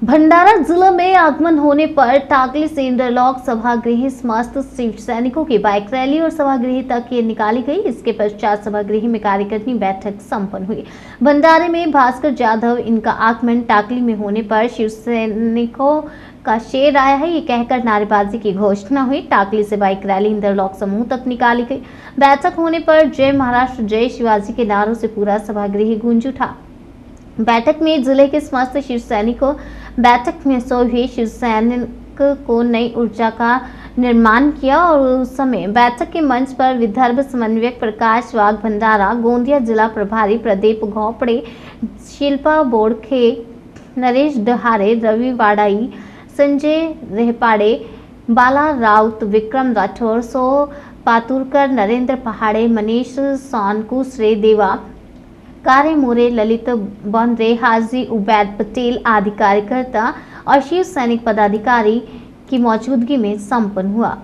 भंडारा जिले में आगमन होने पर टाकली से इंटरलॉक सभागृह समस्त शिव सैनिकों की बाइक रैली और सभागृह तक ये निकाली गई। इसके पश्चात सभागृह में कार्यकर्ता बैठक संपन्न हुई। भंडारे में भास्कर जाधव इनका आगमन टाकली में होने पर शिव सैनिकों का शेर आया है ये कहकर नारेबाजी की घोषणा हुई। टाकली से बाइक रैली इंटरलॉक समूह तक निकाली गई। बैठक होने पर जय महाराष्ट्र जय शिवाजी के नारों से पूरा सभागृह गूंज उठा। बैठक में जिले के समस्त शिव सैनिकों बैठक में सोए हुए शिव सैनिक को नई ऊर्जा का निर्माण किया और उस समय बैठक के मंच पर विदर्भ समन्वयक प्रकाश वाघ भंडारा, गोंदिया जिला प्रभारी प्रदीप घोपड़े, शिल्पा बोड़खे, नरेश डहारे, रवि वाड़ाई, संजय रेहपाड़े, बाला राउत, विक्रम राठौर, सो पातुरकर, नरेंद्र पहाड़े, मनीष सोनकू, श्री देवा, कार्य मोरे, ललित बंद्रे, हाजी उबैद पटेल आदि कार्यकर्ता और शिव सैनिक पदाधिकारी की मौजूदगी में संपन्न हुआ।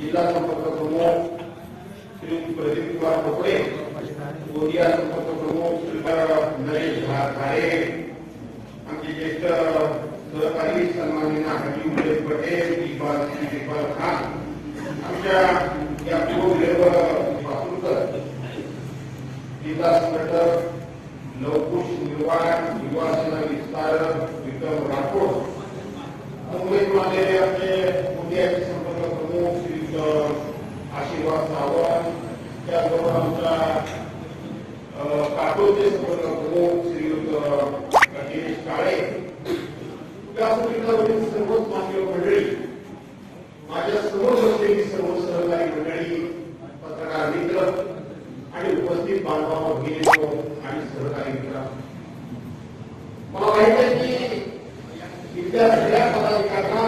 जिला संपर्क प्रमुख श्री प्रदीप घोपड़े, गोंदिया संपर्क प्रमुख श्री नरेश डहारे, आमचे ज्येष्ठ सहकारी सन्माननीय हाजी उबैद पटेल, इक्बाल खान, आमच्या या पूर्व पातुरकर, जिल्हा संघटक लवकुश निर्वाण, युवा सेना विस्तारक विक्रम राठोड, मुंबईमध्ये आपले गोंदियाचे संपर्क प्रमुख श्री आशीर्वाद सावंत, त्याचबरोबर आमच्या काटोलचे संपर्क प्रमुख श्री गणेश काळे, व्यासपीठावरील सर्वच मान्य मंडळी, माझ्या समोर बसलेली सर्व सहकारी मंडळी, पत्रकार मित्र आणि उपस्थित बांधव भगिनी आणि सहकारी मित्र, मला माहिती आहे की इथल्या सगळ्या पदाधिकाऱ्यांना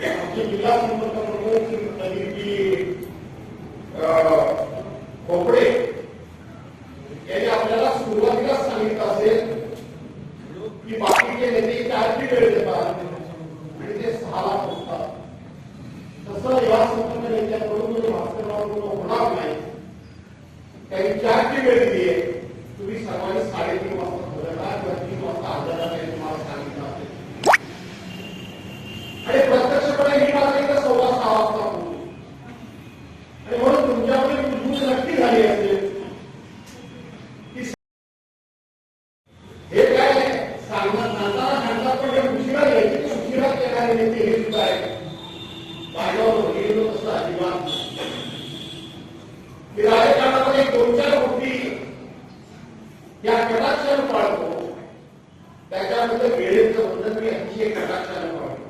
आमचे जिल्हा संपर्क प्रमुख प्रदीप घोपड़े यांनी आपल्याला सुरुवातीला सांगितलं असेल की बाकीचे नेते 4ची वेळ देतात आणि ते 6ला पोहोचतात. तसं युवा संपर्क नेत्याकडून भास्कररावांकडून होणार नाही. त्यांनी 4ची वेळ दिली आहे. तुम्ही सर्वांनी 3:30 वाजता बोलला किंवा 3 वाजता हजर राहण्याचे तुम्हाला सांगितलं असेल आणि प्रत्यक्षपणे ही बातमी तर 6:15 वाजता बोलली आणि म्हणून तुमच्यामध्ये बुद्धी नक्की झाली असेल की हे काय सांगतात पण जे उशिरा घ्यायचे ते उशिरा येणारे नेते हे सुद्धा आहे. बाहेर गेलो तसं अजिबात की राजकारणामध्ये 2-4 गोष्टी या कटाक्षानं पाळतो. त्याच्यामध्ये वेळेचं बंधन मी अतिशय कटाक्षानं पाळतो.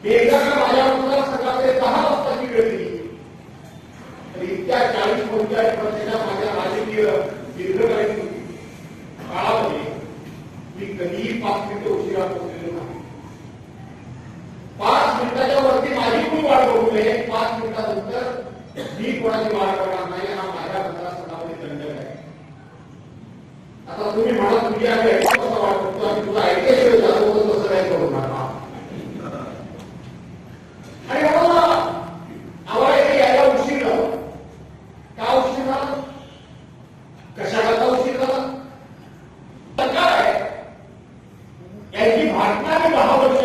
एकदा का माझ्या मुलाला सकाळी 10 वाजताची वेळ दिली तर इतक्या 40-45 वर्षाच्या माझ्या राजकीय दीर्घकालीन काळामध्ये मी कधीही 5 मिनिटं उशिरा पोहोचलेलो नाही. 5 मिनिटाच्या वरती माझी कोणी वाट बघू नये. 5 मिनिटानंतर मी कोणाची वाट बघणार नाही. हा माझ्या मतदारसंघामध्ये दंडक आहे. आता तुम्ही म्हणा तुझी आम्ही कसा वाट बघतो आणि तुझा ऐकल्याशिवाय जातो तसं काय करू नका. आणि आम्हाला यायला उशीर झाला. का उशीर झाला? कशाला उशीर झाला? काय यांची भाषणं 10 वर्ष